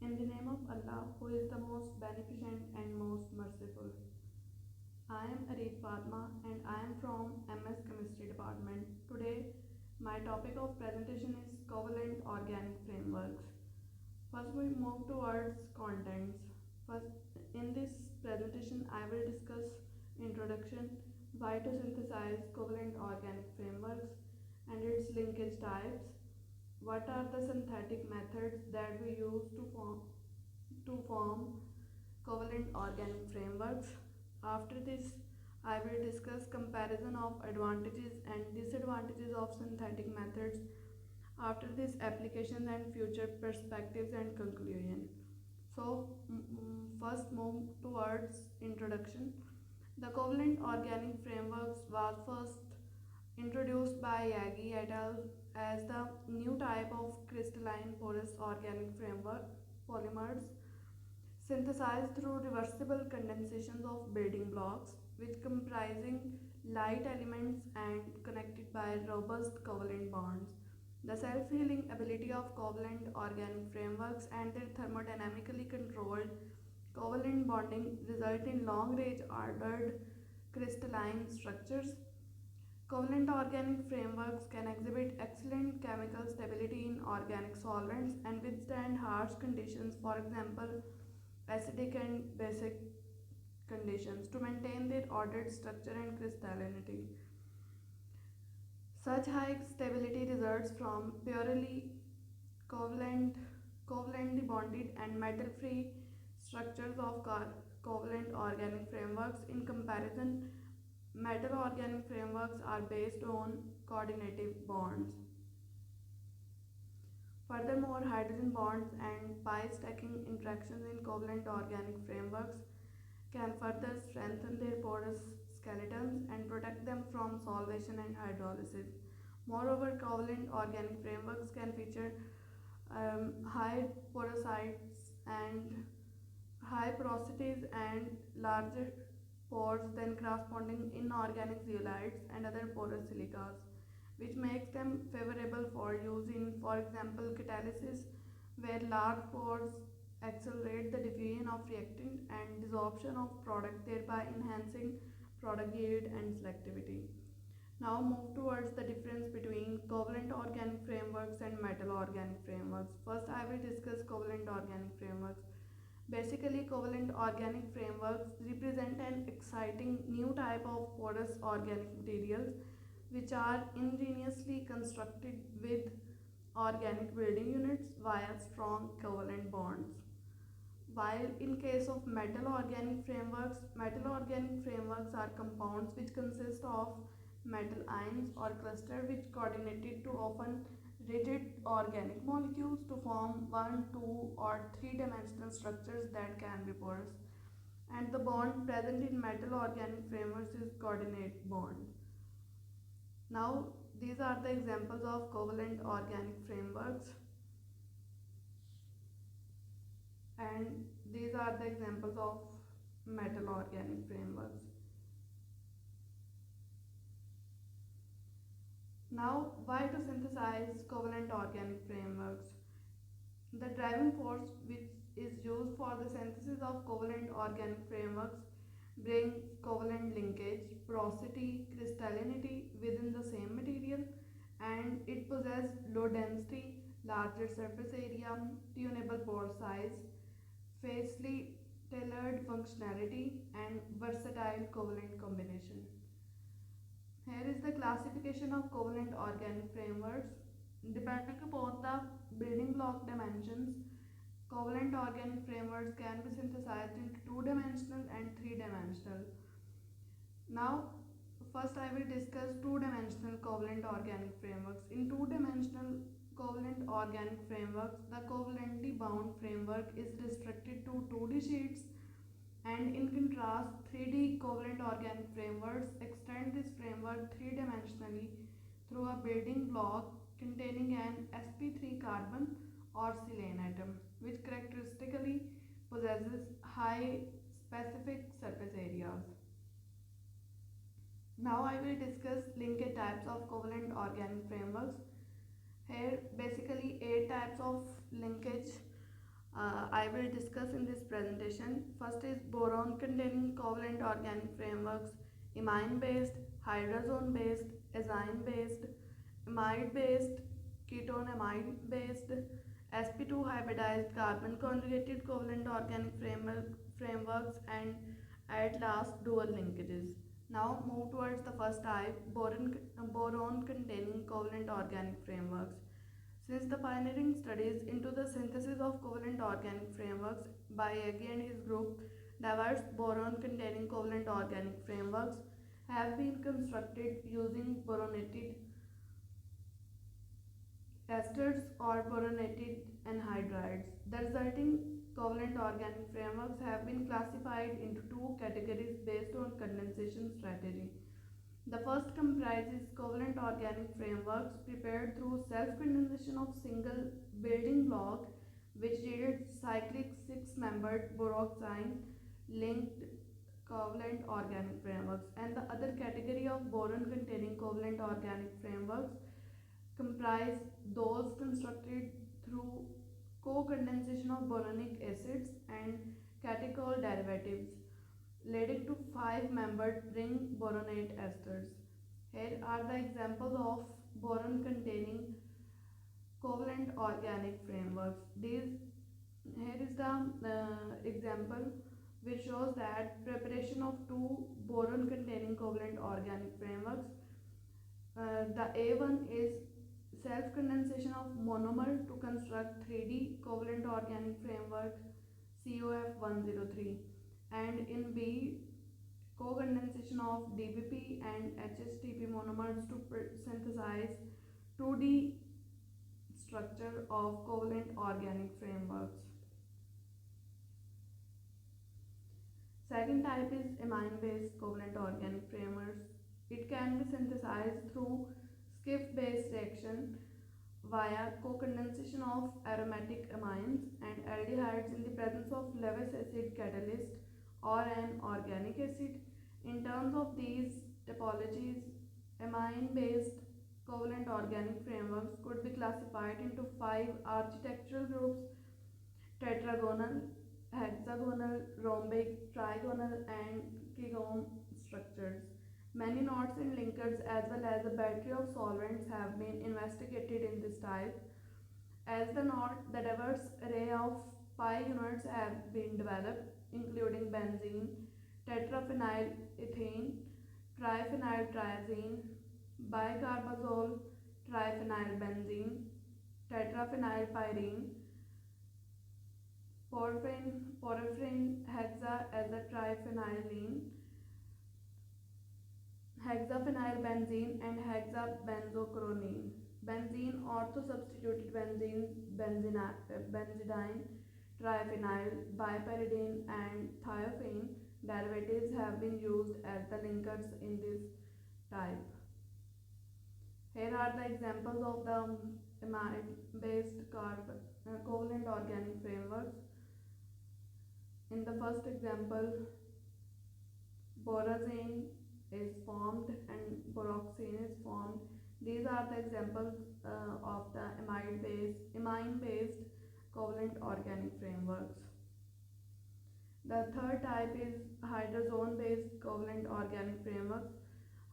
In the name of Allah, who is the most beneficent and most merciful. I am Areed Fatma and I am from MS Chemistry Department. Today, my topic of presentation is Covalent Organic Frameworks. First, we move towards contents. First, in this presentation, I will discuss introduction, why to synthesize covalent organic frameworks and its linkage types, what are the synthetic methods that we use to form covalent organic frameworks. After this, I will discuss comparison of advantages and disadvantages of synthetic methods. After this, applications and future perspectives and conclusion. So, first move towards introduction. The covalent organic frameworks was first introduced by Yagi et al. As the new type of crystalline porous organic framework polymers synthesized through reversible condensations of building blocks, which comprising light elements and connected by robust covalent bonds. The self-healing ability of covalent organic frameworks and their thermodynamically controlled covalent bonding result in long-range ordered crystalline structures. Covalent organic frameworks can exhibit excellent chemical stability in organic solvents and withstand harsh conditions, for example, acidic and basic conditions, to maintain their ordered structure and crystallinity. Such high stability results from purely covalently bonded and metal-free structures of covalent organic frameworks. In comparison, metal organic frameworks are based on coordinative bonds. Furthermore, hydrogen bonds and pi stacking interactions in covalent organic frameworks can further strengthen their porous skeletons and protect them from solvation and hydrolysis. Moreover, covalent organic frameworks can feature high porosities and high porosities and larger pores than corresponding inorganic zeolites and other porous silicas, which makes them favorable for use in, for example, catalysis, where large pores accelerate the diffusion of reactant and desorption of product, thereby enhancing product yield and selectivity. Now move towards the difference between covalent organic frameworks and metal organic frameworks. First, I will discuss covalent organic frameworks. Basically, covalent organic frameworks represent an exciting new type of porous organic materials which are ingeniously constructed with organic building units via strong covalent bonds. While in case of metal organic frameworks are compounds which consist of metal ions or cluster which coordinated to often rigid organic molecules to form 1, 2 or 3-dimensional structures that can be porous. And the bond present in metal organic frameworks is coordinate bond. Now these are the examples of covalent organic frameworks, and these are the examples of metal organic frameworks. Now, why to synthesize covalent organic frameworks? The driving force which is used for the synthesis of covalent organic frameworks brings covalent linkage, porosity, crystallinity within the same material, and it possesses low density, larger surface area, tunable pore size, facilely tailored functionality, and versatile covalent combination. Here is the classification of covalent organic frameworks. Depending upon the building block dimensions, covalent organic frameworks can be synthesized into 2-dimensional and 3-dimensional. Now, first I will discuss 2-dimensional covalent organic frameworks. In 2-dimensional covalent organic frameworks, the covalently bound framework is restricted to 2D sheets, and in contrast, 3D covalent organic frameworks extend this framework 3-dimensionally through a building block containing an sp3 carbon or silane atom, which characteristically possesses high specific surface areas. Now I will discuss linkage types of covalent organic frameworks. Here basically 8 types of linkage I will discuss in this presentation. First is boron containing covalent organic frameworks, imine based, hydrazone based, azine based, amide based, ketone amide based, sp2 hybridized carbon conjugated covalent organic frameworks, and at last dual linkages. Now move towards the first type, boron containing covalent organic frameworks. Since the pioneering studies into the synthesis of covalent organic frameworks by Agee and his group, diverse boron-containing covalent organic frameworks have been constructed using boronated esters or boronated anhydrides. The resulting covalent organic frameworks have been classified into two categories based on condensation strategy. The first comprises covalent organic frameworks prepared through self-condensation of single building block, which yields cyclic six-membered boroxine linked covalent organic frameworks, and the other category of boron-containing covalent organic frameworks comprise those constructed through co-condensation of boronic acids and catechol derivatives, leading to five-membered ring boronate esters. Here are the examples of boron-containing covalent organic frameworks. Here is the example which shows that preparation of two boron-containing covalent organic frameworks. The A1 is self-condensation of monomer to construct 3D covalent organic framework COF103, and in B, co-condensation of DBP and HSTP monomers to synthesize 2D structure of covalent organic frameworks. Second type is amine-based covalent organic frameworks. It can be synthesized through Schiff-based reaction via co-condensation of aromatic amines and aldehydes in the presence of Lewis acid catalyst or an organic acid. In terms of these topologies, amine-based covalent organic frameworks could be classified into five architectural groups: tetragonal, hexagonal, rhombic, trigonal, and kigome structures. Many knots and linkers as well as a battery of solvents have been investigated in this type. As the diverse array of pi units have been developed, including benzene, tetraphenyl ethene, triphenyl triazine, bicarbazole, triphenyl benzene, tetraphenyl pyrene, porphyrin hexa as a triphenylene, hexaphenylbenzene, and hexabenzochroline. Benzene ortho-substituted benzidine, triphenyl, bipyridine, and thiophene derivatives have been used as the linkers in this type. Here are the examples of the amide-based covalent organic frameworks. In the first example, borazine is formed and boroxine is formed. These are the examples of the amine-based covalent organic frameworks. The third type is hydrazone-based covalent organic frameworks.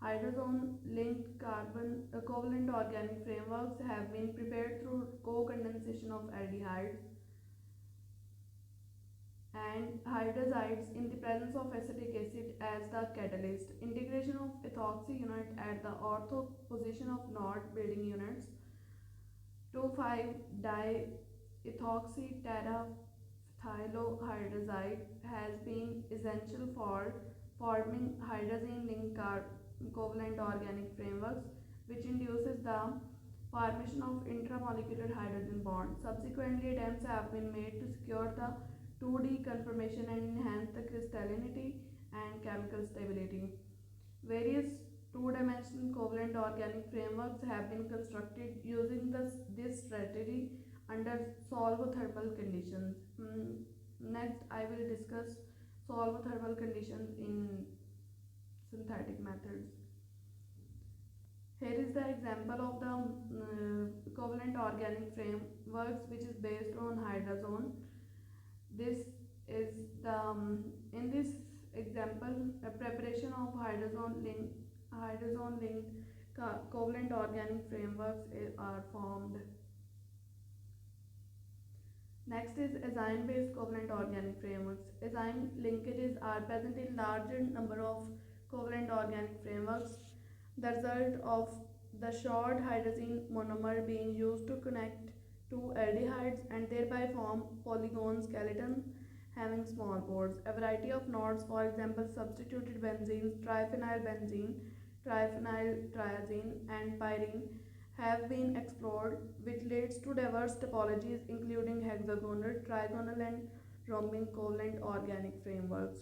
Hydrazone-linked carbon covalent organic frameworks have been prepared through co-condensation of aldehydes and hydrazides in the presence of acetic acid as the catalyst. Integration of ethoxy unit at the ortho position of knot building units. 2,5-diethoxy teraphthylohydrazide has been essential for forming hydrazine-linked covalent organic frameworks, which induces the formation of intramolecular hydrogen bonds. Subsequently, attempts have been made to secure the 2D conformation and enhance the crystallinity and chemical stability. Various two-dimensional covalent organic frameworks have been constructed using this strategy under solvothermal conditions. Next, I will discuss solvothermal conditions in synthetic methods. Here is the example of the covalent organic frameworks which is based on hydrazone. This is the in this example, a preparation of hydrogen linked covalent organic frameworks are formed. Next is enzyme-based covalent organic frameworks. Enzyme linkages are present in larger number of covalent organic frameworks, the result of the short hydrogen monomer being used to connect two aldehydes and thereby form polygon skeleton having small pores. A variety of nodes, for example substituted benzenes, triphenylbenzene, triphenyltriazine, and pyrene, have been explored, which leads to diverse topologies including hexagonal, trigonal, and rhombic covalent organic frameworks.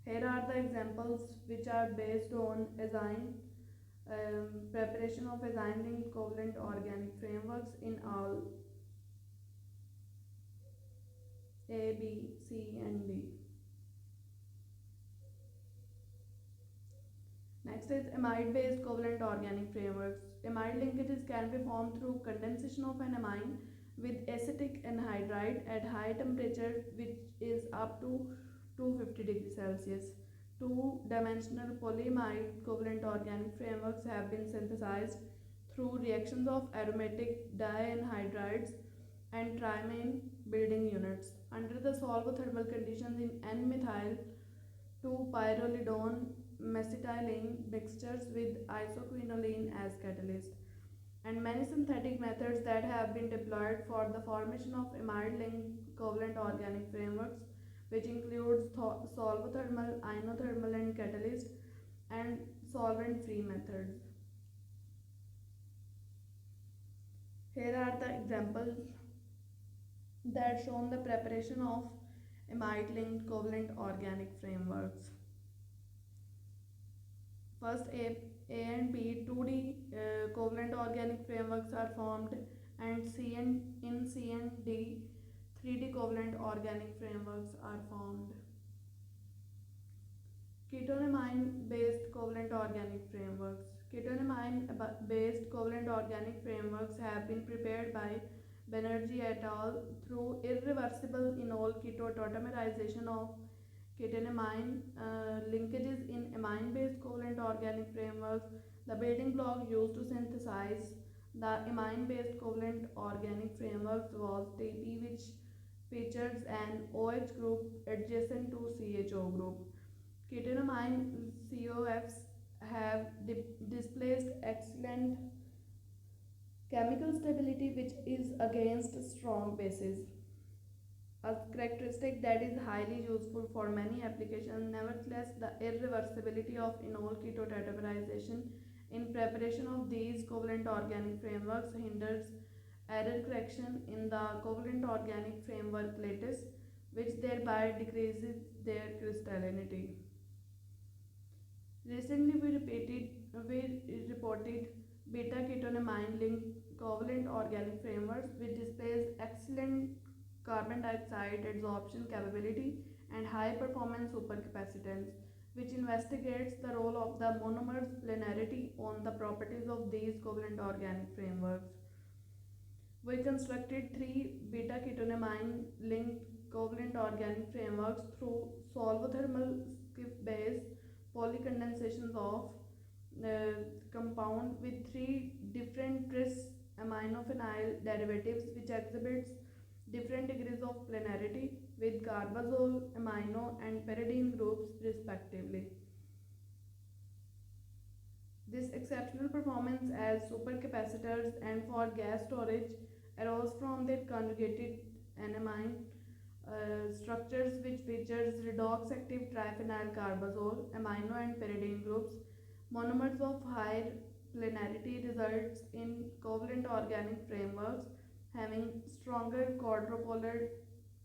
Here are the examples which are based on preparation of enzyme linked covalent organic frameworks in all A, B, C, and D. Next is amide-based covalent organic frameworks. Amide linkages can be formed through condensation of an amine with acetic anhydride at high temperature, which is up to 250 degrees Celsius. Two-dimensional polyamide covalent organic frameworks have been synthesized through reactions of aromatic dianhydrides and trimane building units under the solvothermal conditions in N-methyl to pyrrolidone mesitylene mixtures with isoquinoline as catalyst, and many synthetic methods that have been deployed for the formation of amide linked covalent organic frameworks, which includes solvothermal, inothermal, and catalyst, and solvent free methods. Here are the examples that show the preparation of amide linked covalent organic frameworks. First, A and B 2D covalent organic frameworks are formed, and C and D 3D covalent organic frameworks are formed. Ketonamine based covalent organic frameworks. Ketonamine based covalent organic frameworks have been prepared by Banerjee et al. Through irreversible enol ketotautomerization of ketonamine linkages in amine based covalent organic frameworks. The building block used to synthesize the amine based covalent organic frameworks was TP, which features an OH group adjacent to CHO group. Ketonamine COFs have displaced excellent chemical stability, which is against strong bases, a characteristic that is highly useful for many applications. Nevertheless, the irreversibility of enol ketotautomerization in preparation of these covalent organic frameworks hinders error correction in the covalent organic framework lattice, which thereby decreases their crystallinity. Recently, we reported beta ketonamine linked covalent organic frameworks which displays excellent carbon dioxide adsorption capability and high performance supercapacitance, which investigates the role of the monomer's planarity on the properties of these covalent organic frameworks. We constructed three beta ketonamine linked covalent organic frameworks through solvothermal skiff based polycondensations of compound with three different tris aminophenyl derivatives which exhibits different degrees of planarity with carbazole, amino, and pyridine groups respectively. This exceptional performance as supercapacitors and for gas storage arose from their conjugated anamine structures which features redox active triphenyl carbazole, amino, and pyridine groups. Monomers of higher planarity results in covalent organic frameworks having stronger quadrupolar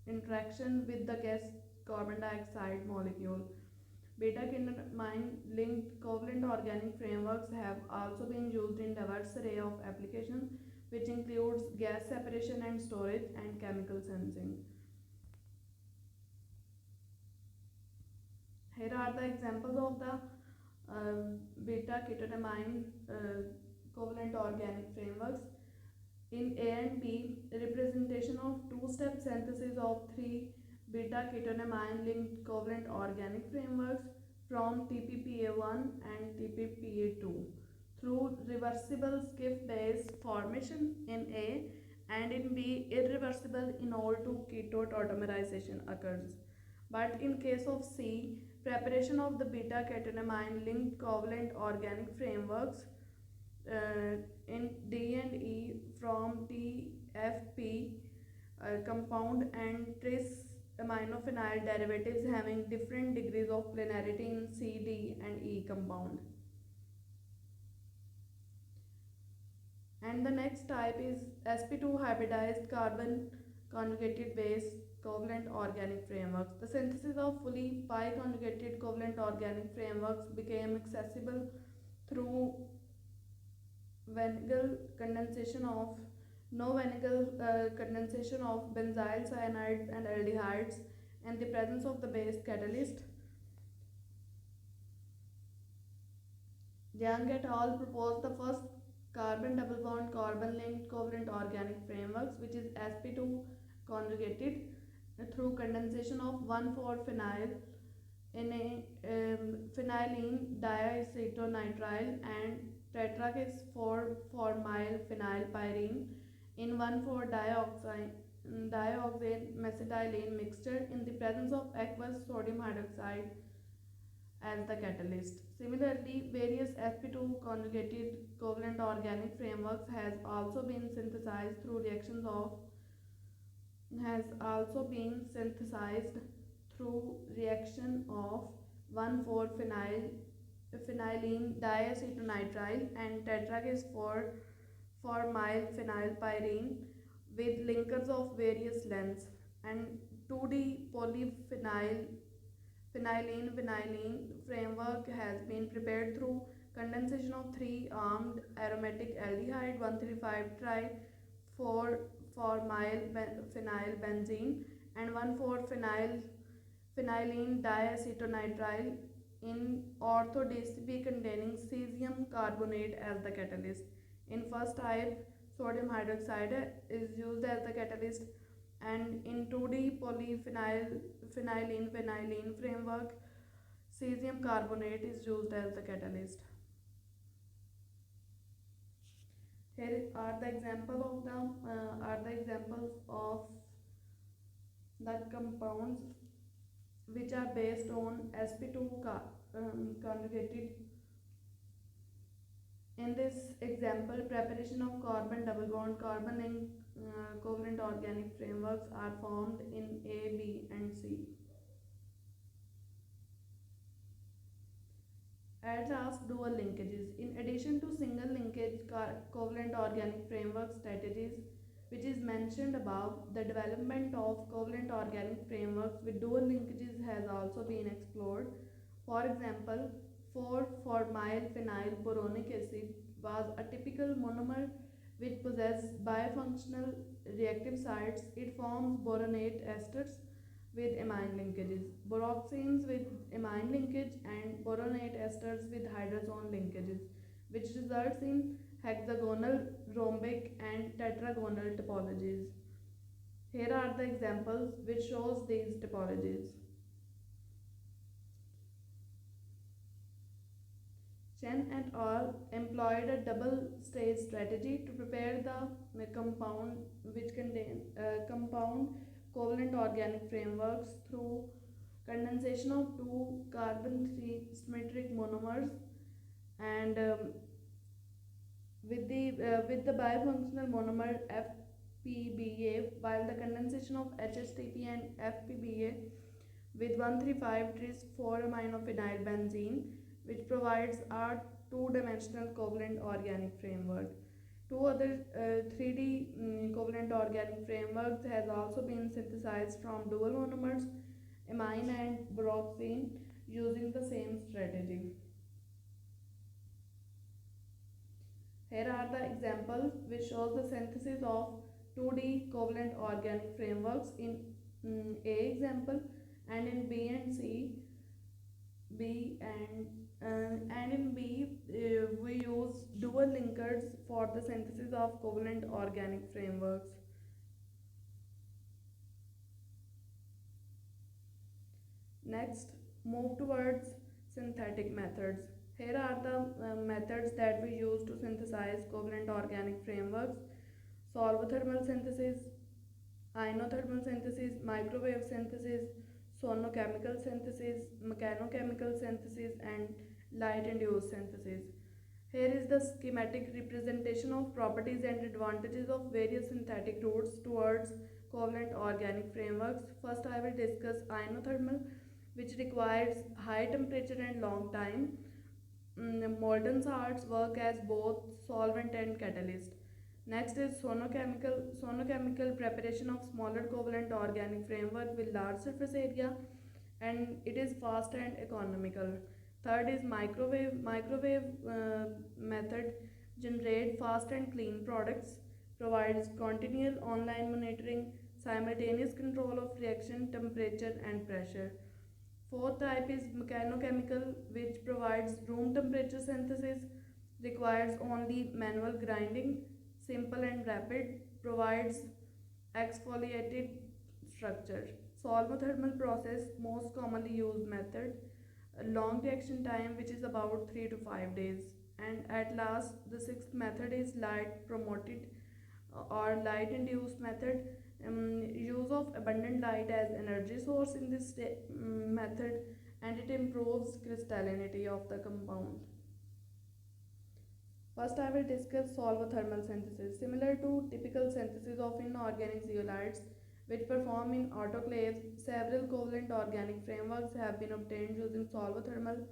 interaction with the gas carbon dioxide molecule. Beta ketonamine linked covalent organic frameworks have also been used in diverse array of applications, which includes gas separation and storage and chemical sensing. Here are the examples of the beta ketonamine covalent organic frameworks. In A and B, representation of two-step synthesis of three beta ketonamine linked covalent organic frameworks from TPPA1 and TPPA2 through reversible skiff base formation in A, and in B irreversible enol to ketone tautomerization occurs. But in case of C, preparation of the beta ketonamine linked covalent organic frameworks in D and E from TFP compound and tris aminophenyl derivatives having different degrees of planarity in C, D and E compound. And the next type is sp2 hybridized carbon conjugated base covalent organic frameworks. The synthesis of fully pi conjugated covalent organic frameworks became accessible through Van condensation of no Van condensation of benzyl cyanides and aldehydes and the presence of the base catalyst. Young et al. Proposed the first carbon double bond carbon linked covalent organic frameworks, which is sp2 conjugated through condensation of 1,4-phenyl in a phenylene diacetonitrile and tetrakis 4-formyl phenylpyrene in 1,4-dioxane mesitylene mixture in the presence of aqueous sodium hydroxide as the catalyst. Similarly, various sp2 conjugated covalent organic frameworks has also been synthesized through reactions of 1,4-phenylene diacetonitrile and tetrakis 4-formyl phenylpyrene with linkers of various lengths, and 2D polyphenylene vinylene framework has been prepared through condensation of 3-armed aromatic aldehyde 1,3,5 4-formyl phenylbenzene and 1,4-phenylene diacetonitrile in ortho-DCP containing cesium carbonate as the catalyst. In first type, sodium hydroxide is used as the catalyst, and in 2D polyphenylene vinylene framework, cesium carbonate is used as the catalyst. Here are the examples of the compounds which are based on sp2 conjugated. In this example, preparation of carbon double bond carbon linked covalent organic frameworks are formed in A, B and C. At last, dual linkages. In addition to single linkage covalent organic framework strategies, which is mentioned above, the development of covalent organic frameworks with dual linkages has also been explored. For example, 4-formyl phenyl boronic acid was a typical monomer which possesses bifunctional reactive sites. It forms boronate esters with amine linkages, boroxanes with amine linkage, and boronate esters with hydrazone linkages, which results in hexagonal, rhombic and tetragonal topologies. Here are the examples which shows these topologies. Chen et al. Employed a double stage strategy to prepare the compound which contain compound covalent organic frameworks through condensation of 2 carbon-3 symmetric monomers and with the bifunctional monomer FPBA, while the condensation of HSTP and FPBA with 1,3,5 tris 4-aminophenylbenzene, which provides a 2-dimensional covalent organic framework. 2 other 3D covalent organic frameworks has also been synthesized from dual monomers, amine and boroxane, using the same strategy. Here are the examples which shows the synthesis of 2D covalent organic frameworks in A example, and in B and C. And in B, we use dual linkers for the synthesis of covalent organic frameworks. Next, move towards synthetic methods. Here are the methods that we use to synthesize covalent organic frameworks: solvothermal synthesis, inothermal synthesis, microwave synthesis, sonochemical synthesis, mechanochemical synthesis, and light induced synthesis. Here is the schematic representation of properties and advantages of various synthetic routes towards covalent organic frameworks. First, I will discuss inothermal, which requires high temperature and long time. Molten salts work as both solvent and catalyst. Next is sonochemical preparation of smaller covalent organic framework with large surface area, and it is fast and economical. Third is microwave method generate fast and clean products, provides continual online monitoring, simultaneous control of reaction temperature and pressure. Fourth type is mechanochemical, which provides room temperature synthesis, requires only manual grinding, simple and rapid, provides exfoliated structure. Solvothermal process, most commonly used method, a long reaction time which is about 3 to 5 days. And at last, the sixth method is light promoted or light induced method. Use of abundant light as energy source in this method, and it improves crystallinity of the compound. First, I will discuss solvothermal synthesis. Similar to typical synthesis of inorganic zeolites, which perform in autoclaves, several covalent organic frameworks have been obtained using solvothermal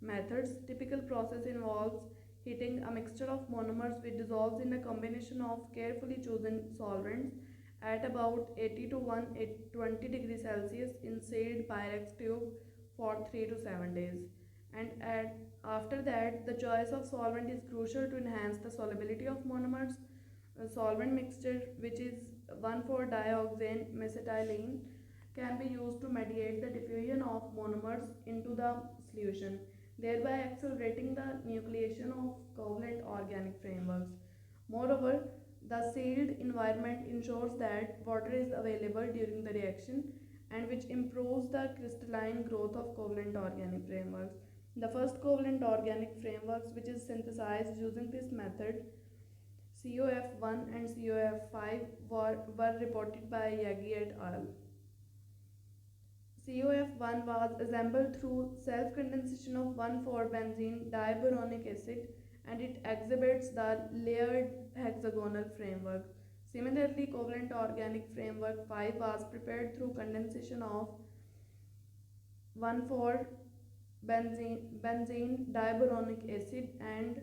methods. Typical process involves heating a mixture of monomers which dissolves in a combination of carefully chosen solvents at about 80 to 120 degrees Celsius in sealed Pyrex tube for 3 to 7 days. And after that, the choice of solvent is crucial to enhance the solubility of monomers. A solvent mixture, which is 1,4-dioxane mesitylene, can be used to mediate the diffusion of monomers into the solution, thereby accelerating the nucleation of covalent organic frameworks. Moreover, the sealed environment ensures that water is available during the reaction, and which improves the crystalline growth of covalent organic frameworks. The first covalent organic frameworks which is synthesized using this method, COF1 and COF5, were reported by Yagi et al. COF1 was assembled through self-condensation of 1,4-benzene diboronic acid, and it exhibits the layered hexagonal framework. Similarly, covalent organic framework 5 was prepared through condensation of 1,4-benzene diboronic acid and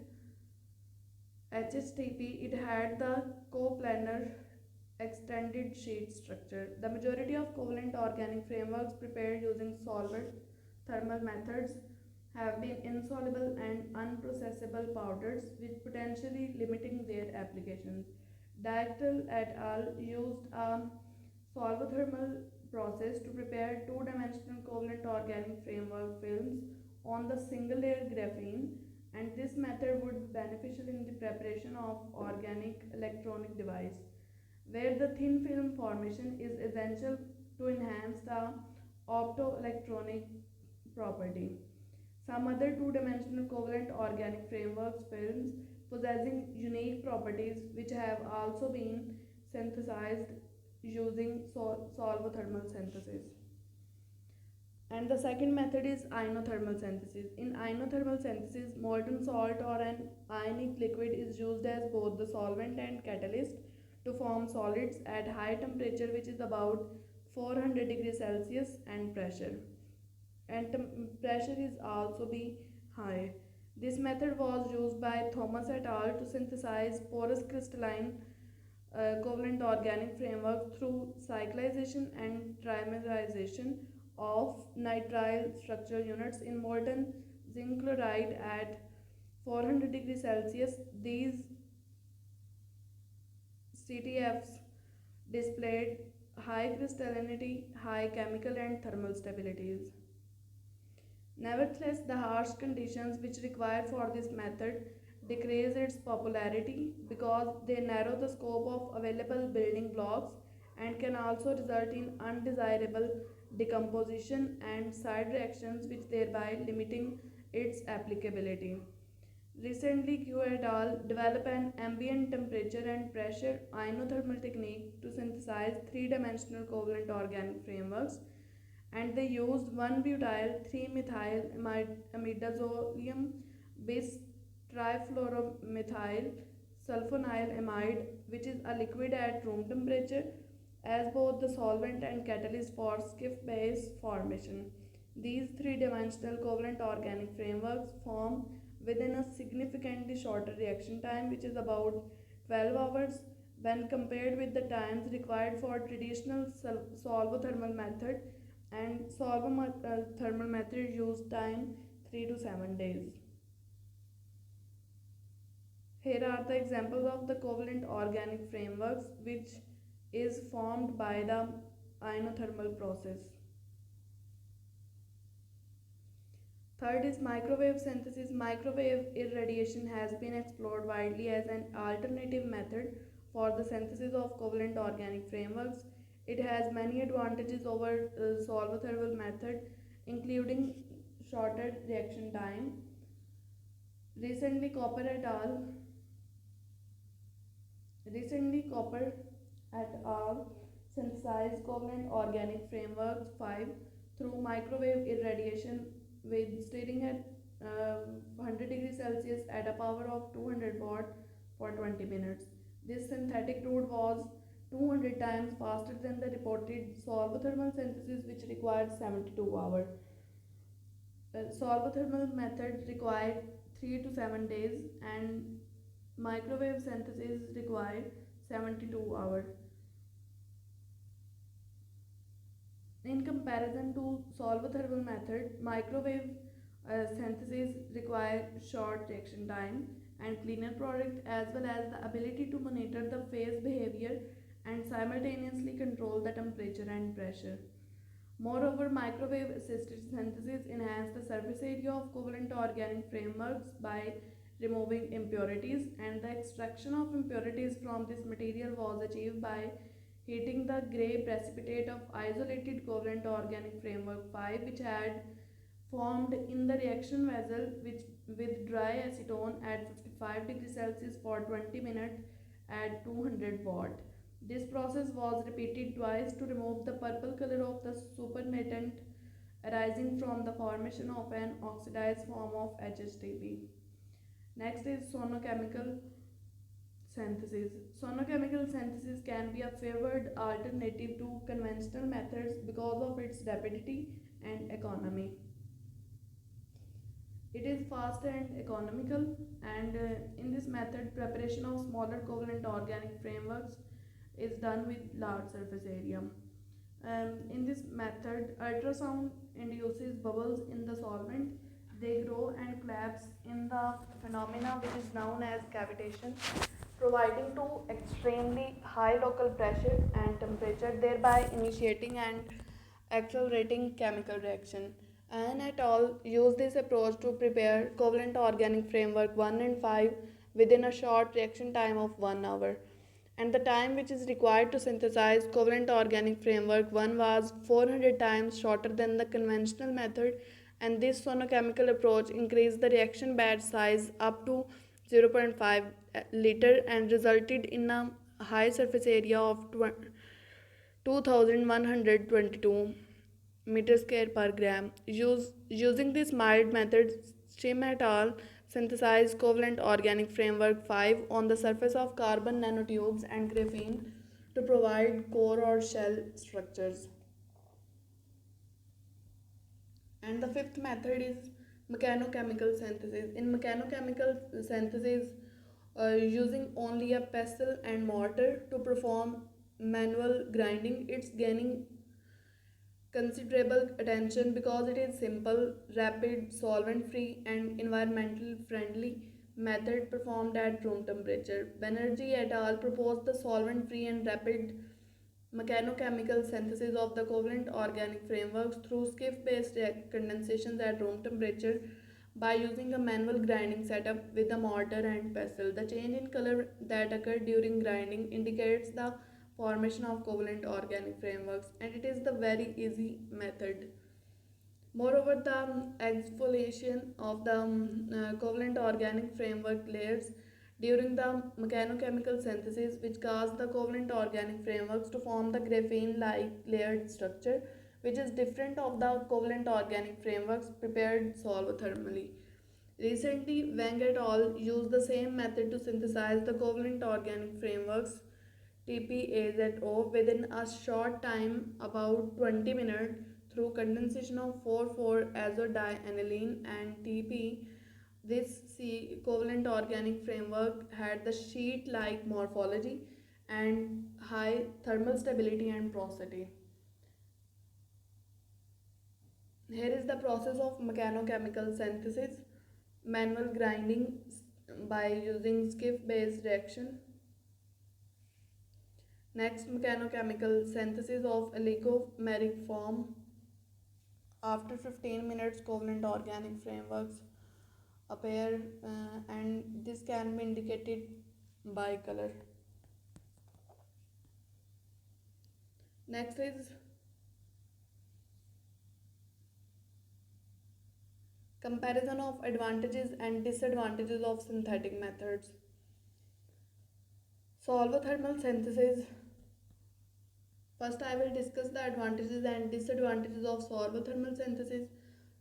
HSTP. It had the coplanar extended sheet structure. The majority of covalent organic frameworks prepared using solvent thermal methods have been insoluble and unprocessable powders, with potentially limiting their applications. Dactyl et al. Used a solvothermal process to prepare two-dimensional covalent organic framework films on the single-layer graphene, and this method would be beneficial in the preparation of organic electronic device, where the thin film formation is essential to enhance the optoelectronic property. Some other two-dimensional covalent organic frameworks films possessing unique properties which have also been synthesized using solvothermal synthesis. And the second method is inothermal synthesis. In inothermal synthesis, molten salt or an ionic liquid is used as both the solvent and catalyst to form solids at high temperature, which is about 400 degrees Celsius, and pressure. And pressure is also be high. This method was used by Thomas et al. To synthesize porous crystalline covalent organic framework through cyclization and trimerization of nitrile structural units in molten zinc chloride at 400 degrees Celsius. These CTFs displayed high crystallinity, high chemical and thermal stabilities. Nevertheless, the harsh conditions which required for this method decrease its popularity because they narrow the scope of available building blocks and can also result in undesirable decomposition and side reactions, which thereby limiting its applicability. Recently, Q et al. Developed an ambient temperature and pressure ionothermal technique to synthesize three-dimensional covalent organic frameworks, and they used 1-butyl 3-methyl imidazolium bis trifluoromethyl sulfonyl amide, which is a liquid at room temperature, as both the solvent and catalyst for skiff base formation. These three-dimensional covalent organic frameworks form within a significantly shorter reaction time, which is about 12 hours, when compared with the times required for traditional solvothermal method, and solvothermal method use time 3 to 7 days. Here are the examples of the covalent organic frameworks which is formed by the ionothermal process. Third is microwave synthesis. Microwave irradiation has been explored widely as an alternative method for the synthesis of covalent organic frameworks. It has many advantages over solvothermal method, including shorter reaction time. Recently, Copper et al. Synthesized covalent organic frameworks 5 through microwave irradiation with stirring at 100 degrees Celsius at a power of 200 watt for 20 minutes. This synthetic route was 200 times faster than the reported solvothermal synthesis, which required 72 hours. Solvothermal method required 3 to 7 days, and microwave synthesis required 72 hours. In comparison to solvothermal method, microwave synthesis require short reaction time and cleaner product, as well as the ability to monitor the phase behavior and simultaneously control the temperature and pressure. Moreover, microwave assisted synthesis enhance the surface area of covalent organic frameworks by removing impurities, and the extraction of impurities from this material was achieved by heating the gray precipitate of isolated covalent organic framework 5, which had formed in the reaction vessel with dry acetone at 55 degrees Celsius for 20 minutes at 200 watt. This process was repeated twice to remove the purple color of the supernatant arising from the formation of an oxidized form of HHTP. Next is sonochemical synthesis. Sonochemical synthesis can be a favored alternative to conventional methods because of its rapidity and economy. It is fast and economical, and in this method, preparation of smaller covalent organic frameworks is done with large surface area. In this method, ultrasound induces bubbles in the solvent. They grow and collapse in the phenomena which is known as cavitation, providing to extremely high local pressure and temperature, thereby initiating and accelerating chemical reaction. Anne et al. Use this approach to prepare covalent organic framework 1 and 5 within a short reaction time of 1 hour. And the time which is required to synthesize covalent organic framework 1 was 400 times shorter than the conventional method, and this sonochemical approach increased the reaction batch size up to 0.5 liter and resulted in a high surface area of 2122 meter square per gram. Using this mild method, Stim et al. Synthesized covalent organic framework 5 on the surface of carbon nanotubes and graphene to provide core or shell structures. And the fifth method is mechanochemical synthesis. In mechanochemical synthesis, using only a pestle and mortar to perform manual grinding, it's gaining considerable attention because it is simple, rapid, solvent free and environmental friendly method performed at room temperature. Banerjee et al. Proposed the solvent free and rapid mechanochemical synthesis of the covalent organic frameworks through skiff based condensations at room temperature by using a manual grinding setup with a mortar and pestle. The change in color that occurred during grinding indicates the formation of covalent organic frameworks, and it is the very easy method. Moreover, the exfoliation of the covalent organic framework layers during the mechanochemical synthesis, which cause the covalent organic frameworks to form the graphene-like layered structure, which is different of the covalent organic frameworks prepared solvothermally. Recently, Wang et al. Used the same method to synthesize the covalent organic frameworks TPAZO within a short time, about 20 minutes, through condensation of 4,4-azodianiline and TP. This covalent organic framework had the sheet-like morphology and high thermal stability and porosity. Here is the process of mechanochemical synthesis: manual grinding by using skiff-based reaction. Next, mechanochemical synthesis of oligomeric form. After 15 minutes, covalent organic frameworks appear, and this can be indicated by color. Next is comparison of advantages and disadvantages of synthetic methods. Solvothermal synthesis. First, I will discuss the advantages and disadvantages of solvothermal synthesis.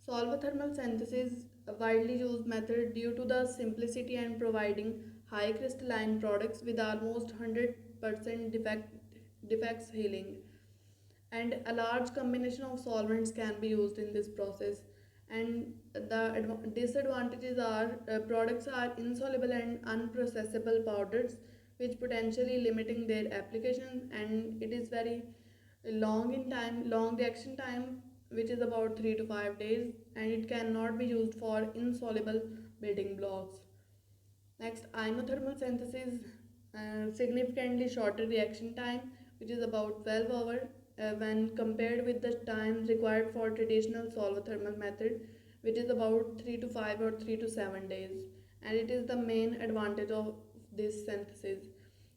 Solvothermal synthesis is a widely used method due to the simplicity and providing high crystalline products with almost 100% defects healing. And a large combination of solvents can be used in this process. And the disadvantages are products are insoluble and unprocessable powders, which potentially limiting their application, and it is very long reaction time, which is about 3 to 5 days, and it cannot be used for insoluble building blocks. Next, isothermal synthesis, significantly shorter reaction time, which is about 12 hours when compared with the time required for traditional solvothermal method, which is about 3 to 5 or 3 to 7 days. And it is the main advantage of this synthesis.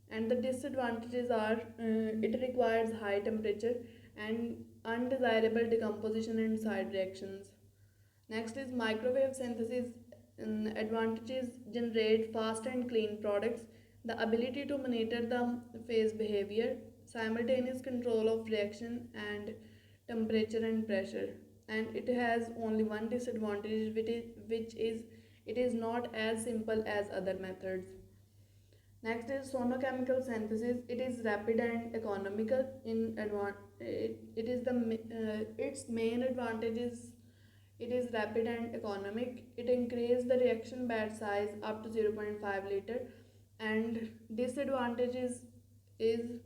And the disadvantages are it requires high temperature and undesirable decomposition and side reactions. Next is microwave synthesis. Advantages: generate fast and clean products, the ability to monitor the phase behavior, simultaneous control of reaction and temperature and pressure. And it has only one disadvantage, which is it is not as simple as other methods. Next is sonochemical synthesis. It is rapid and economical. It is the its main advantage is it is rapid and economic. It increases the reaction batch size up to 0.5 liter, and disadvantages is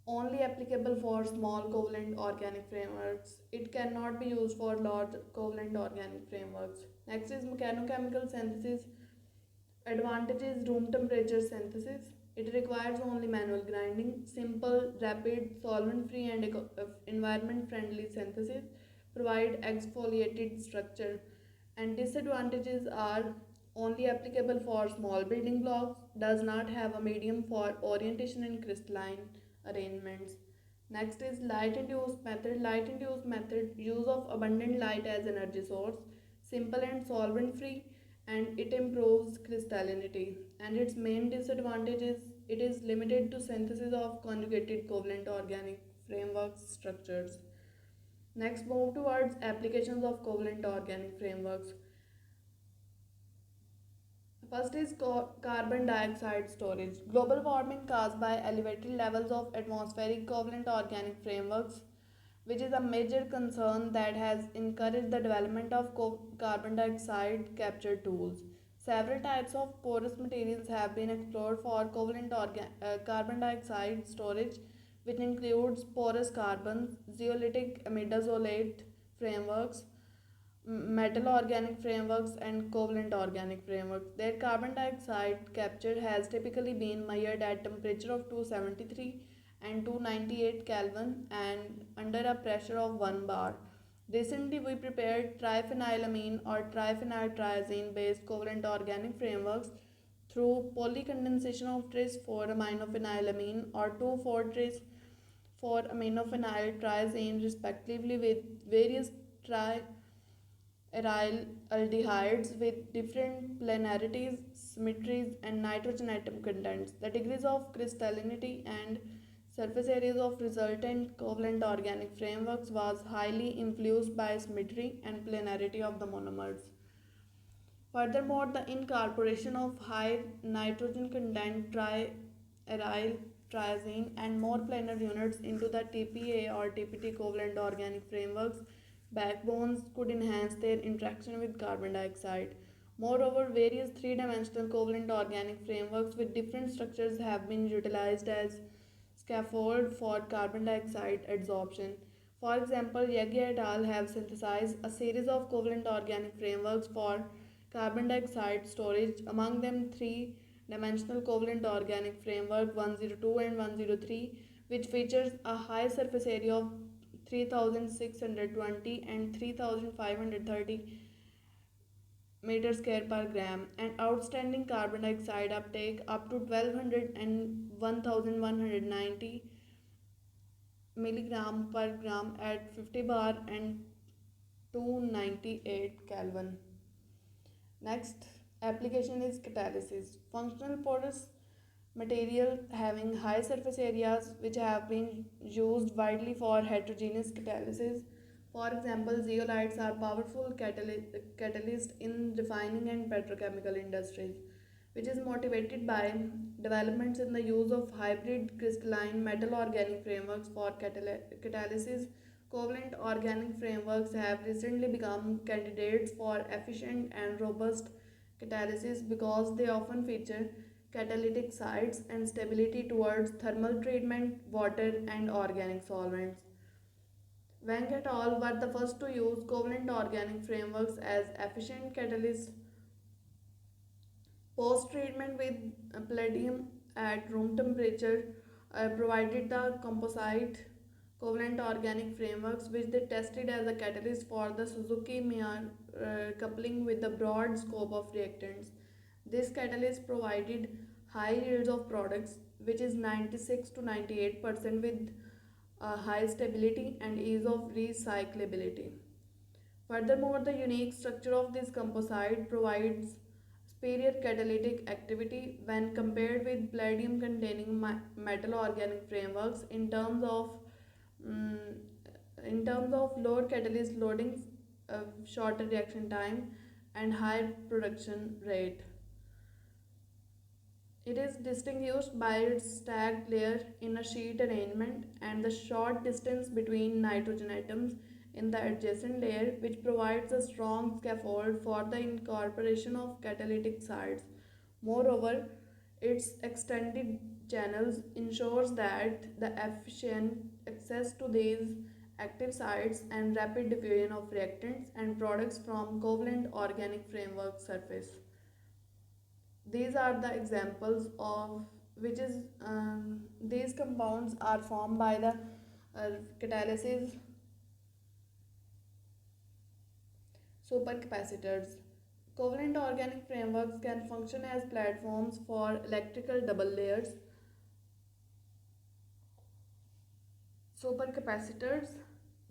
only applicable for small covalent organic frameworks. It cannot be used for large covalent organic frameworks. Next is mechanochemical synthesis. Advantages: room temperature synthesis. It requires only manual grinding, simple, rapid, solvent free, and environment friendly synthesis. Provide exfoliated structure. And disadvantages are only applicable for small building blocks, does not have a medium for orientation and crystalline arrangements. Next is light induced method. Light induced method: use of abundant light as energy source, simple and solvent free, and it improves crystallinity. And its main disadvantage is it is limited to synthesis of conjugated covalent organic framework structures. Next, move towards applications of covalent organic frameworks. First is carbon dioxide storage. Global warming caused by elevated levels of atmospheric covalent organic frameworks, which is a major concern that has encouraged the development of carbon dioxide capture tools. Several types of porous materials have been explored for covalent carbon dioxide storage, which includes porous carbons, zeolitic imidazolate frameworks, metal organic frameworks, and covalent organic frameworks. Their carbon dioxide capture has typically been measured at temperature of 273 and 298 Kelvin and under a pressure of 1 bar. Recently, we prepared triphenylamine or triphenyltriazine based covalent organic frameworks through polycondensation of tris 4-aminophenylamine or 2,4-tris 4-aminophenyl triazine respectively with various triaryl aldehydes with different planarities, symmetries, and nitrogen atom contents. The degrees of crystallinity and surface areas of resultant covalent organic frameworks was highly influenced by symmetry and planarity of the monomers. Furthermore, the incorporation of high nitrogen content triaryl triazine and more planar units into the TPA or TPT covalent organic frameworks backbones could enhance their interaction with carbon dioxide. Moreover, various three-dimensional covalent organic frameworks with different structures have been utilized as scaffold for carbon dioxide adsorption. For example, Yagi et al. Have synthesized a series of covalent organic frameworks for carbon dioxide storage, among them three-dimensional covalent organic framework 102 and 103, which features a high surface area of 3620 and 3530 meter square per gram and outstanding carbon dioxide uptake up to 1200 and 1190 milligram per gram at 50 bar and 298 Kelvin. Next application is catalysis. Functional porous material having high surface areas which have been used widely for heterogeneous catalysis. For example, zeolites are powerful catalysts in refining and petrochemical industries, which is motivated by developments in the use of hybrid crystalline metal organic frameworks for catalysis. Covalent organic frameworks have recently become candidates for efficient and robust catalysis because they often feature catalytic sites and stability towards thermal treatment, water, and organic solvents. Wang et al. Were the first to use covalent organic frameworks as efficient catalysts. Post treatment with palladium at room temperature provided the composite covalent organic frameworks which they tested as a catalyst for the Suzuki Meyer coupling with the broad scope of reactants. This catalyst provided high yields of products, which is 96 to 98% with high stability and ease of recyclability. Furthermore, the unique structure of this composite provides superior catalytic activity when compared with palladium containing metal organic frameworks mm, in terms of lower catalyst loading, shorter reaction time, and higher production rate. It is distinguished by its stacked layer in a sheet arrangement and the short distance between nitrogen atoms in the adjacent layer, which provides a strong scaffold for the incorporation of catalytic sites. Moreover, its extended channels ensures that the efficient access to these active sites and rapid diffusion of reactants and products from covalent organic framework surface. These are the examples of which is these compounds are formed by the catalysis supercapacitors. Covalent organic frameworks can function as platforms for electrical double layers supercapacitors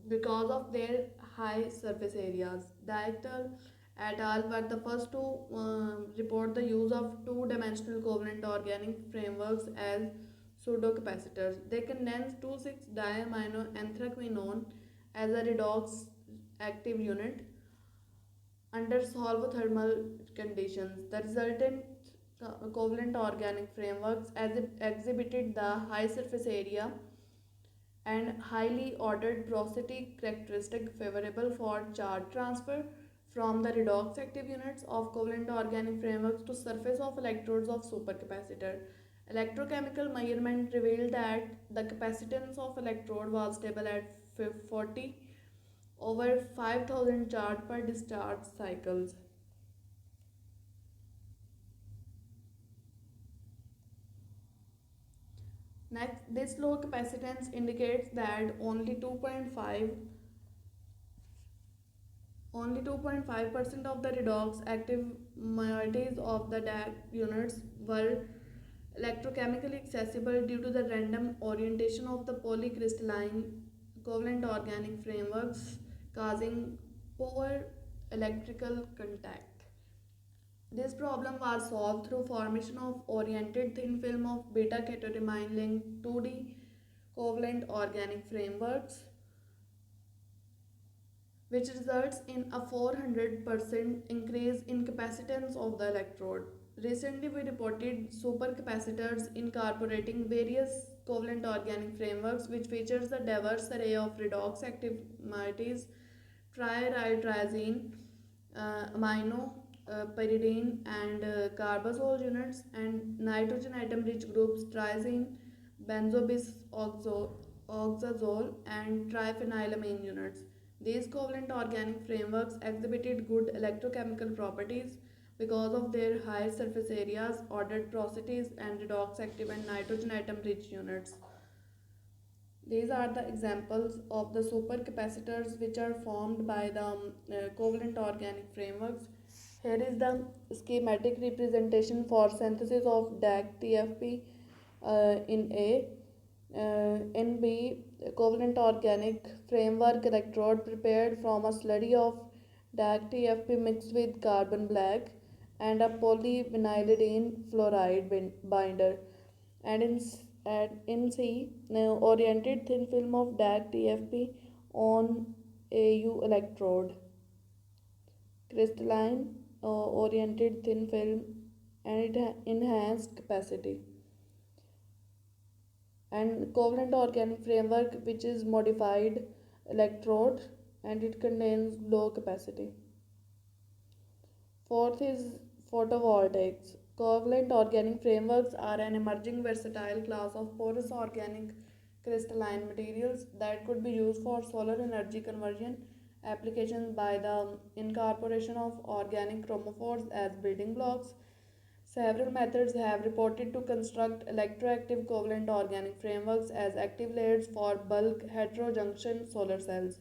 because of their high surface areas. Dieter et al. Were the first to report the use of two-dimensional covalent organic frameworks as pseudocapacitors. They condense 2,6-diaminoanthraquinone as a redox active unit under solvothermal conditions. The resultant covalent organic frameworks as it exhibited the high surface area and highly ordered porosity characteristic favorable for charge transfer from the redox active units of covalent organic frameworks to surface of electrodes of supercapacitor. Electrochemical measurement revealed that the capacitance of electrode was stable at 40 over 5000 charge per discharge cycles. Next, this low capacitance indicates that only 2.5 Only 2.5% of the redox active moieties of the DAC units were electrochemically accessible due to the random orientation of the polycrystalline covalent organic frameworks, causing poor electrical contact. This problem was solved through formation of oriented thin film of beta-catecholamine linked 2D covalent organic frameworks, which results in a 400% increase in capacitance of the electrode. Recently, we reported supercapacitors incorporating various covalent organic frameworks, which features a diverse array of redox active moieties, triarytrazine, amino, pyridine, and carbazole units, and nitrogen atom rich groups trizine, benzobis oxazole, and triphenylamine units. These covalent organic frameworks exhibited good electrochemical properties because of their high surface areas, ordered porosities, and redox active and nitrogen atom rich units. These are the examples of the supercapacitors which are formed by the covalent organic frameworks. Here is the schematic representation for synthesis of DAC TFP in A. In B, covalent organic framework electrode prepared from a slurry of DAC TFP mixed with carbon black and a polyvinylidene fluoride binder. And in C, oriented thin film of DAC TFP on AU electrode, crystalline oriented thin film, and it enhanced capacity. And covalent organic framework which is modified electrode and it contains low capacity. Fourth is photovoltaics. Covalent organic frameworks are an emerging versatile class of porous organic crystalline materials that could be used for solar energy conversion applications by the incorporation of organic chromophores as building blocks. Several methods have reported to construct electroactive covalent organic frameworks as active layers for bulk heterojunction solar cells.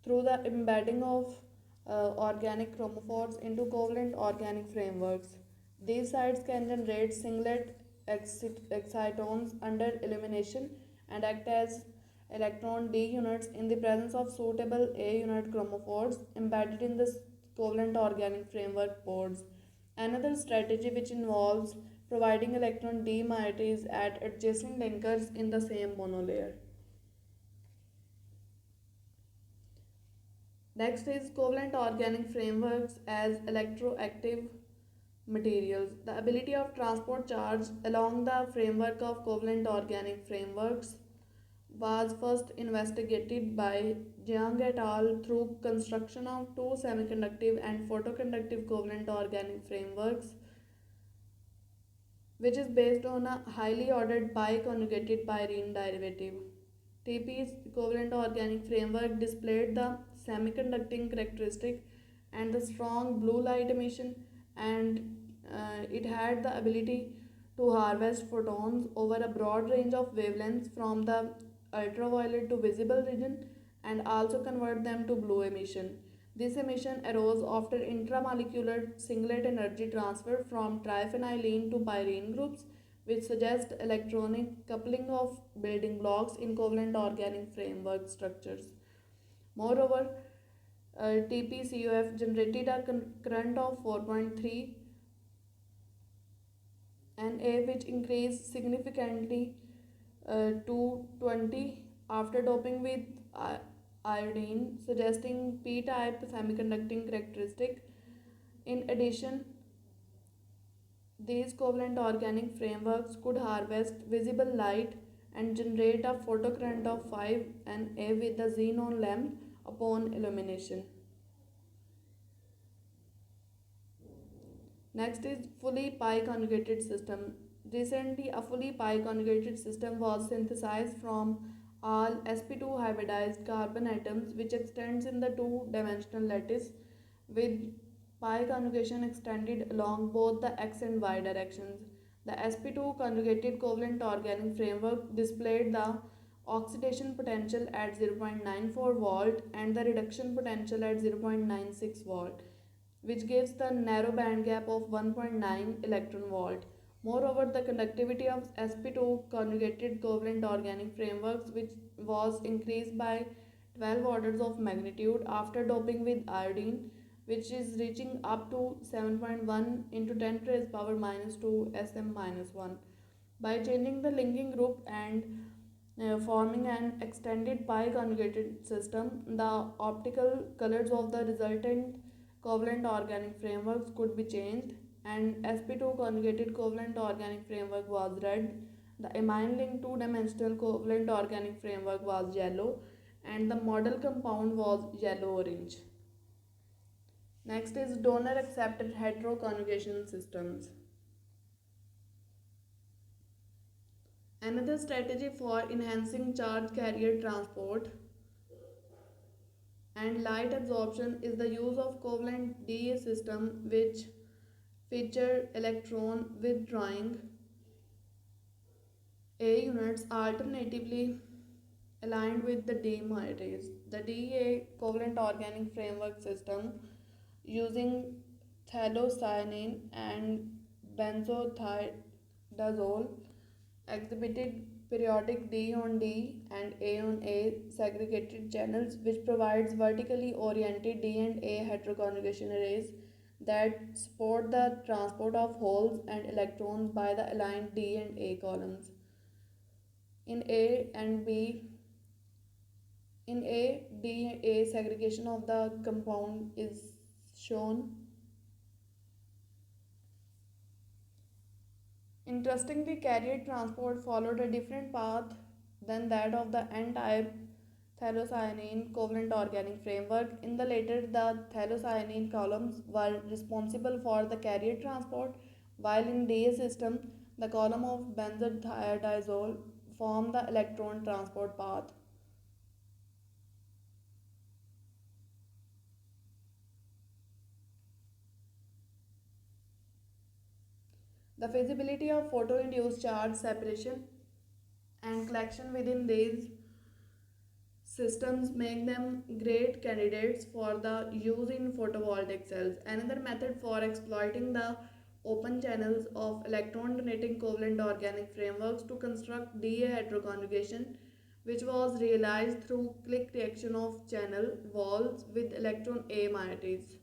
Through the embedding of organic chromophores into covalent organic frameworks, these sites can generate singlet excitons under illumination and act as electron D units in the presence of suitable A unit chromophores embedded in the covalent organic framework boards. Another strategy which involves providing electron D moieties at adjacent linkers in the same monolayer. Next is covalent organic frameworks as electroactive materials. The ability of transport charge along the framework of covalent organic frameworks was first investigated by Jiang et al. Through construction of two semiconductive and photoconductive covalent organic frameworks, which is based on a highly ordered pi conjugated pyrene derivative. TP's covalent organic framework displayed the semiconducting characteristic and the strong blue light emission, and it had the ability to harvest photons over a broad range of wavelengths from the ultraviolet to visible region and also convert them to blue emission. This emission arose after intramolecular singlet energy transfer from triphenylene to pyrene groups, which suggest electronic coupling of building blocks in covalent organic framework structures. Moreover, TPCOF generated a current of 4.3 Na, which increased significantly to 20 after doping with iodine, suggesting p-type semiconducting characteristic. In addition, these covalent organic frameworks could harvest visible light and generate a photocurrent of 5 Na with the xenon lamp upon illumination. Next is fully pi conjugated system. Recently, a fully pi conjugated system was synthesized from all sp2 hybridized carbon atoms, which extends in the two-dimensional lattice with pi conjugation extended along both the x and y directions. The sp2 conjugated covalent organic framework displayed the oxidation potential at 0.94 volt and the reduction potential at 0.96 volt, which gives the narrow band gap of 1.9 electron volt. Moreover, the conductivity of sp2 conjugated covalent organic frameworks, which was increased by 12 orders of magnitude after doping with iodine, which is reaching up to 7.1 into 10 to the power minus 2 sm minus 1. By changing the linking group and forming an extended pi conjugated system, the optical colors of the resultant covalent organic frameworks could be changed, and sp2 conjugated covalent organic framework was red, the amine linked two-dimensional covalent organic framework was yellow, and the model compound was yellow orange. Next is donor accepted heteroconjugation systems. Another strategy for enhancing charge carrier transport and light absorption is the use of covalent DA system, which feature electron withdrawing A units alternatively aligned with the D moieties. The DA covalent organic framework system using phthalocyanine and benzothiazole exhibited periodic D on D and A on A segregated channels, which provides vertically oriented D and A heteroconjugation arrays that support the transport of holes and electrons by the aligned D and A columns. In A and B, in A, D and A segregation of the compound is shown. Interestingly, carrier transport followed a different path than that of the N-type phthalocyanine covalent organic framework. In the latter, the phthalocyanine columns were responsible for the carrier transport, while in DA system, the column of benzothiazole formed the electron transport path. The feasibility of photo-induced charge separation and collection within these systems make them great candidates for the use in photovoltaic cells. Another method for exploiting the open channels of electron donating covalent organic frameworks to construct DA heteroconjugation, which was realized through click reaction of channel walls with electron A moieties.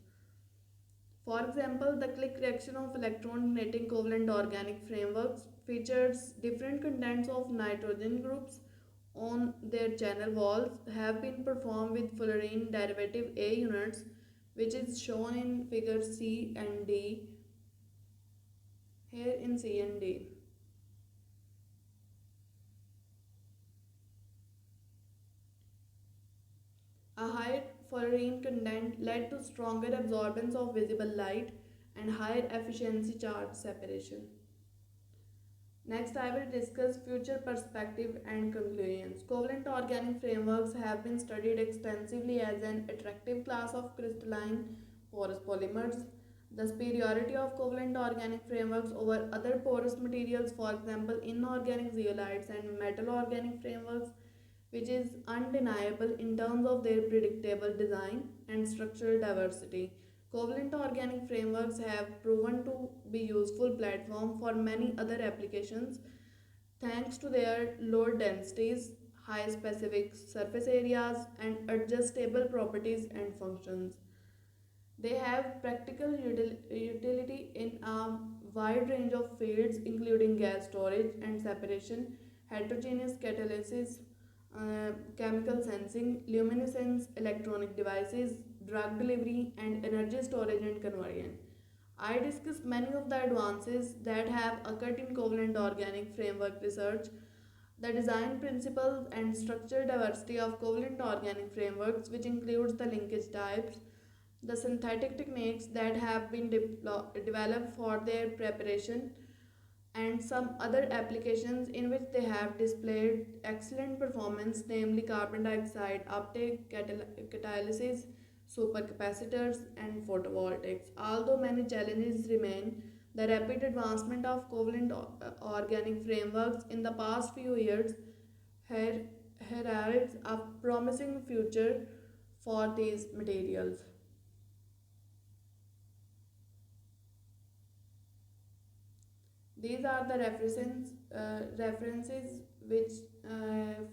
For example, the click reaction of electron donating covalent organic frameworks features different contents of nitrogen groups on their channel walls have been performed with fullerene derivative A units, which is shown in figure C and D, here in C and D. A higher fullerene content led to stronger absorbance of visible light and higher efficiency charge separation. Next, I will discuss future perspective and conclusions. Covalent organic frameworks have been studied extensively as an attractive class of crystalline porous polymers. The superiority of covalent organic frameworks over other porous materials, for example, inorganic zeolites and metal organic frameworks, which is undeniable in terms of their predictable design and structural diversity. Covalent organic frameworks have proven to be useful platform for many other applications thanks to their low densities, high specific surface areas, and adjustable properties and functions. They have practical utility in a wide range of fields, including gas storage and separation, heterogeneous catalysis, chemical sensing, luminescence, electronic devices, drug delivery, and energy storage and conversion. I discussed many of the advances that have occurred in covalent organic framework research, the design principles and structural diversity of covalent organic frameworks, which includes the linkage types, the synthetic techniques that have been developed for their preparation, and some other applications in which they have displayed excellent performance, namely carbon dioxide uptake, catalysis, supercapacitors, and photovoltaics. Although many challenges remain, the rapid advancement of covalent organic frameworks in the past few years here heralds a promising future for these materials. These are the references which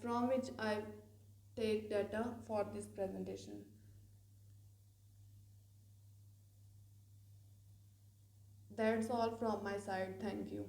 from which I take data for this presentation. That's all from my side. Thank you.